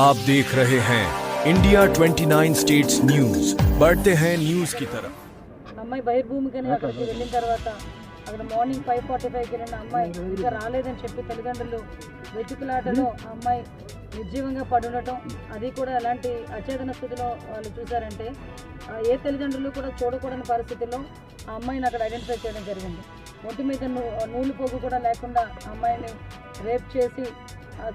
आप देख रहे हैं इंडिया 29 स्टेट्स न्यूज, बढ़ते हैं न्यूज की तरफ। అమ్మాయి బహిర్భూమికని అక్కడికి వెళ్ళిన తర్వాత అక్కడ మార్నింగ్ 5:45కి వెళ్ళిన అమ్మాయి ఇంకా రాలేదని చెప్పి తల్లిదండ్రులు వెతుకులాటలో ఆ అమ్మాయి నిర్జీవంగా పడుండటం, అది కూడా ఎలాంటి అచేతన స్థితిలో వాళ్ళు చూశారంటే ఏ తల్లిదండ్రులు కూడా చూడకూడని పరిస్థితుల్లో ఆ అమ్మాయిని అక్కడ ఐడెంటిఫై చేయడం జరిగింది. ఒంటి మీద నూలు పోగు కూడా లేకుండా ఆ అమ్మాయిని రేప్ చేసి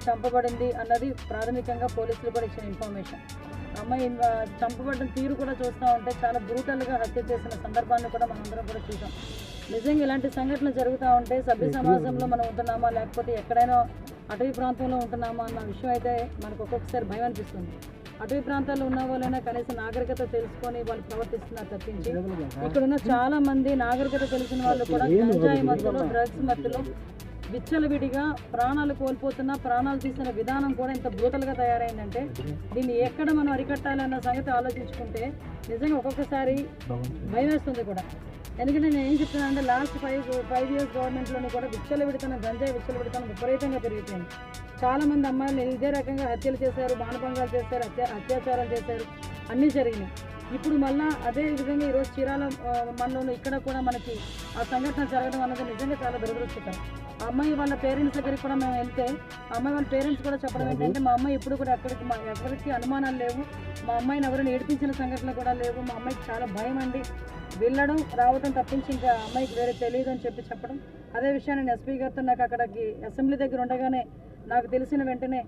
చంపబడింది అన్నది ప్రాథమికంగా పోలీసులు కూడా ఇచ్చిన ఇన్ఫర్మేషన్. అమ్మాయి చంపబడిన తీరు కూడా చూస్తూ ఉంటే చాలా బ్రూటల్గా హత్య చేసిన సందర్భాన్ని కూడా మనందరం కూడా చూసాం. నిజంగా ఇలాంటి సంఘటనలు జరుగుతూ ఉంటే సభ్య సమాజంలో మనం ఉంటున్నామా లేకపోతే ఎక్కడైనా అటవీ ప్రాంతంలో ఉంటున్నామా అన్న విషయం అయితే మనకు ఒక్కొక్కసారి భయం అనిపిస్తుంది. అటవీ ప్రాంతాల్లో ఉన్న వాళ్ళైనా కనీసం నాగరికత తెలుసుకొని వాళ్ళు ప్రవర్తిస్తున్నారు తప్పించి ఇక్కడున్న చాలా మంది నాగరికత తెలిసిన వాళ్ళు కూడా గంజాయి మత్తులో, డ్రగ్స్ మత్తులో విచ్చలవిడిగా ప్రాణాలు కోల్పోతున్న, ప్రాణాలు తీసిన విధానం కూడా ఇంత బ్రూటల్గా తయారైందంటే దీన్ని ఎక్కడ మనం అరికట్టాలన్న సంగతి ఆలోచించుకుంటే నిజంగా ఒక్కొక్కసారి భయం వేస్తుంది కూడా. ఎందుకంటే నేను ఏం చెప్తున్నానంటే లాస్ట్ ఫైవ్ ఇయర్స్ గవర్నమెంట్లోని కూడా విచ్చలవిడితనం, గంజాయి విచ్చలవిడితనం విపరీతంగా పెరిగిపోయింది. చాలామంది అమ్మాయిలు ఇదే రకంగా హత్యలు చేశారు, మానభంగాలు చేశారు, అత్యాచారాలు చేశారు, అన్నీ జరిగినాయి. ఇప్పుడు మళ్ళీ అదే విధంగా ఈరోజు చీరాల మనలోనూ ఇక్కడ కూడా మనకి ఆ సంఘటన జరగడం అన్నది నిజంగా చాలా దురదృష్టకరం. ఆ అమ్మాయి వాళ్ళ పేరెంట్స్ దగ్గరికి కూడా మేము వెళ్తే ఆ అమ్మాయి వాళ్ళ పేరెంట్స్ కూడా చెప్పడం ఏంటంటే మా అమ్మాయి ఇప్పుడు కూడా ఎవరికి అనుమానాలు లేవు, మా అమ్మాయిని ఎవరైనా ఏడిపించిన సంఘటనలు కూడా లేవు, మా అమ్మాయికి చాలా భయం అండి, వెళ్ళడం రావడం తప్పించి ఇంకా అమ్మాయికి వేరే తెలియదు అని చెప్పడం. అదే విషయాన్ని నేను ఎస్పీ గారితో నాకు అక్కడికి అసెంబ్లీ దగ్గర ఉండగానే నాకు తెలిసిన వెంటనే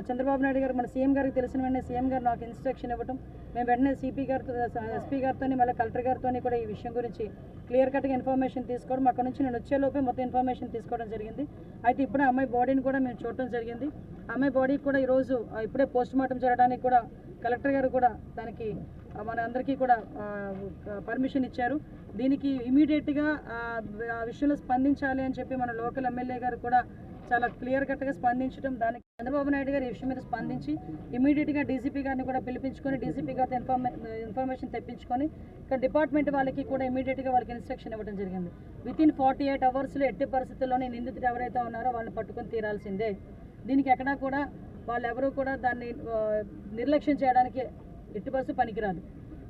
చంద్రబాబు నాయుడు గారు, మన సీఎం గారికి తెలిసిన వెంటనే సీఎం గారు నాకు ఇన్స్ట్రక్షన్ ఇవ్వడం, మేము వెంటనే సిపి గారితో, ఎస్పీ గారితో, మళ్ళీ కలెక్టర్ గారితో కూడా ఈ విషయం గురించి క్లియర్ కట్గా ఇన్ఫర్మేషన్ తీసుకోవడం, అక్కడ నుంచి నేను వచ్చేలోపే మొత్తం ఇన్ఫర్మేషన్ తీసుకోవడం జరిగింది. అయితే ఇప్పుడే అమ్మాయి బాడీని కూడా మేము చూడటం జరిగింది. అమ్మాయి బాడీకి కూడా ఈరోజు ఇప్పుడే పోస్ట్ మార్టం జరగడానికి కూడా కలెక్టర్ గారు కూడా దానికి మన అందరికీ కూడా పర్మిషన్ ఇచ్చారు. దీనికి ఇమీడియట్గా ఆ విషయంలో స్పందించాలి అని చెప్పి మన లోకల్ ఎమ్మెల్యే గారు కూడా చాలా క్లియర్ కట్గా స్పందించడం, దానికి చంద్రబాబు నాయుడు గారు ఈ విషయం మీద స్పందించి ఇమీడియట్గా డీసీపీ గారిని కూడా పిలిపించుకొని డీసీపీ గారితో ఇన్ఫర్మేషన్ తెప్పించుకొని ఇక్కడ డిపార్ట్మెంట్ వాళ్ళకి కూడా ఇమీడియట్గా వాళ్ళకి ఇన్స్ట్రక్షన్ ఇవ్వడం జరిగింది. వితిన్ 48 అవర్స్లో ఎట్టి పరిస్థితుల్లోనే నిందితుడు ఎవరైతే ఉన్నారో వాళ్ళని పట్టుకొని తీరాల్సిందే. దీనికి ఎక్కడా కూడా వాళ్ళెవరూ కూడా దాన్ని నిర్లక్ష్యం చేయడానికి ఎట్టి పరిస్థితి పనికిరాదు.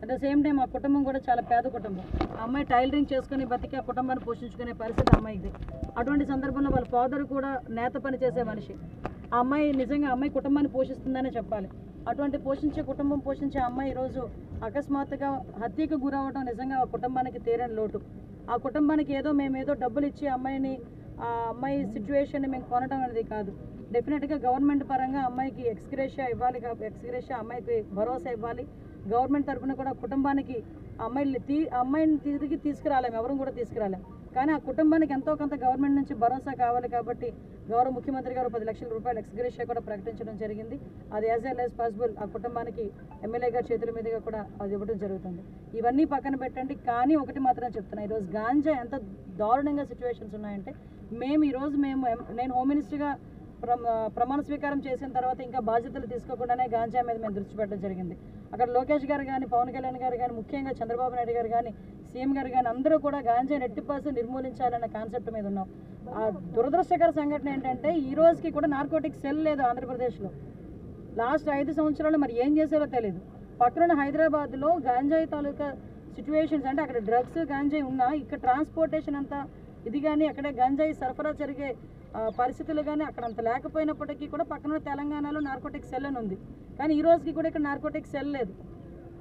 అట్ ద సేమ్ టైం ఆ కుటుంబం కూడా చాలా పేద కుటుంబం. ఆ అమ్మాయి టైలరింగ్ చేసుకుని బతికి ఆ కుటుంబాన్ని పోషించుకునే పరిస్థితి అమ్మాయిది. అటువంటి సందర్భంలో వాళ్ళ ఫాదర్ కూడా నేత పని చేసే మనిషి. ఆ అమ్మాయి నిజంగా అమ్మాయి కుటుంబాన్ని పోషిస్తుందనే చెప్పాలి. అటువంటి కుటుంబం పోషించే అమ్మాయి ఈరోజు అకస్మాత్తుగా హత్యకు గురవడం నిజంగా ఆ కుటుంబానికి తీరని లోటు. ఆ కుటుంబానికి మేమేదో డబ్బులు ఇచ్చి ఆ అమ్మాయి సిచ్యువేషన్ని మేము కొనడం అనేది కాదు. డెఫినెట్గా గవర్నమెంట్ పరంగా అమ్మాయికి ఎక్స్గ్రేషియా ఇవ్వాలి, అమ్మాయికి భరోసా ఇవ్వాలి. గవర్నమెంట్ తరఫున కూడా కుటుంబానికి అమ్మాయిని తిరిగి తీసుకురాలేము, ఎవరు కూడా తీసుకురాలేము. కానీ ఆ కుటుంబానికి ఎంతో కొంత గవర్నమెంట్ నుంచి భరోసా కావాలి కాబట్టి గౌరవ ముఖ్యమంత్రి గారు 10 లక్షల రూపాయలు ఎక్స్గ్రేషియా కూడా ప్రకటించడం జరిగింది. అది యాజ్ ఎల్ యాజ్ పాసిబుల్ ఆ కుటుంబానికి ఎమ్మెల్యే గారి చేతుల మీదుగా కూడా అది ఇవ్వడం జరుగుతుంది. ఇవన్నీ పక్కన పెట్టండి, కానీ ఒకటి మాత్రం చెప్తున్నా, ఈరోజు గాంజా ఎంత దారుణంగా సిచ్యువేషన్స్ ఉన్నాయంటే నేను హోమ్ మినిస్టర్గా ప్రమాణ స్వీకారం చేసిన తర్వాత ఇంకా బాధ్యతలు తీసుకోకుండానే గాంజా మీద మేము దృష్టి పెట్టడం జరిగింది. అక్కడ లోకేష్ గారు కానీ, పవన్ కళ్యాణ్ గారు కానీ, ముఖ్యంగా చంద్రబాబు నాయుడు గారు కానీ, సీఎం గారు కానీ అందరూ కూడా గాంజాని 80% నిర్మూలించాలన్న కాన్సెప్ట్ మీద ఉన్నాం. ఆ దురదృష్టకర సంఘటన ఏంటంటే ఈ రోజుకి కూడా నార్కోటిక్ సెల్ లేదు ఆంధ్రప్రదేశ్లో. లాస్ట్ 5 సంవత్సరాలు మరి ఏం చేశారో తెలియదు. పక్కన హైదరాబాద్లో గాంజాయి తాలూకా సిచ్యువేషన్స్ అంటే అక్కడ డ్రగ్స్ గాంజాయి ఉన్నా ఇక్కడ ట్రాన్స్పోర్టేషన్ అంతా ఇది కానీ అక్కడ గంజాయి సరఫరా జరిగే పరిస్థితులు కానీ అక్కడ అంత లేకపోయినప్పటికీ కూడా పక్కన తెలంగాణలో నార్కోటిక్ సెల్ అని ఉంది. కానీ ఈ రోజుకి కూడా ఇక్కడ నార్కోటిక్ సెల్ లేదు.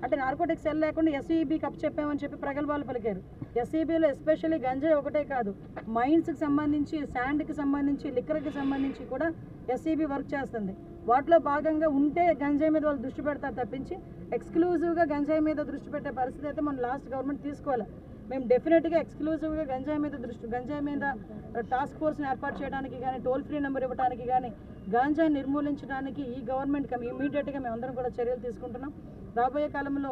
అంటే నార్కోటిక్ సెల్ లేకుండా ఎస్ఈబీకి అప్పచెప్పామని చెప్పి ప్రగల్భాలు పలికారు. ఎస్ఈబీలో ఎస్పెషల్లీ గంజాయి ఒకటే కాదు, మైన్స్కి సంబంధించి, శాండ్కి సంబంధించి, లిక్కర్కి సంబంధించి కూడా ఎస్ఈబీ వర్క్ చేస్తుంది. వాటిలో భాగంగా ఉంటే గంజాయి మీద వాళ్ళు దృష్టి పెడతారు తప్పించి ఎక్స్క్లూజివ్గా గంజాయి మీద దృష్టి పెట్టే పరిస్థితి అయితే మన లాస్ట్ గవర్నమెంట్ తీసుకోవాలి. మేము డెఫినెట్గా ఎక్స్క్లూజివ్గా గంజాయి మీద టాస్క్ ఫోర్స్ని ఏర్పాటు చేయడానికి కానీ, టోల్ ఫ్రీ నెంబర్ ఇవ్వడానికి కానీ, గాంజాయి నిర్మూలించడానికి ఈ గవర్నమెంట్కి ఇమీడియట్గా మేమందరం కూడా చర్యలు తీసుకుంటున్నాం. రాబోయే కాలంలో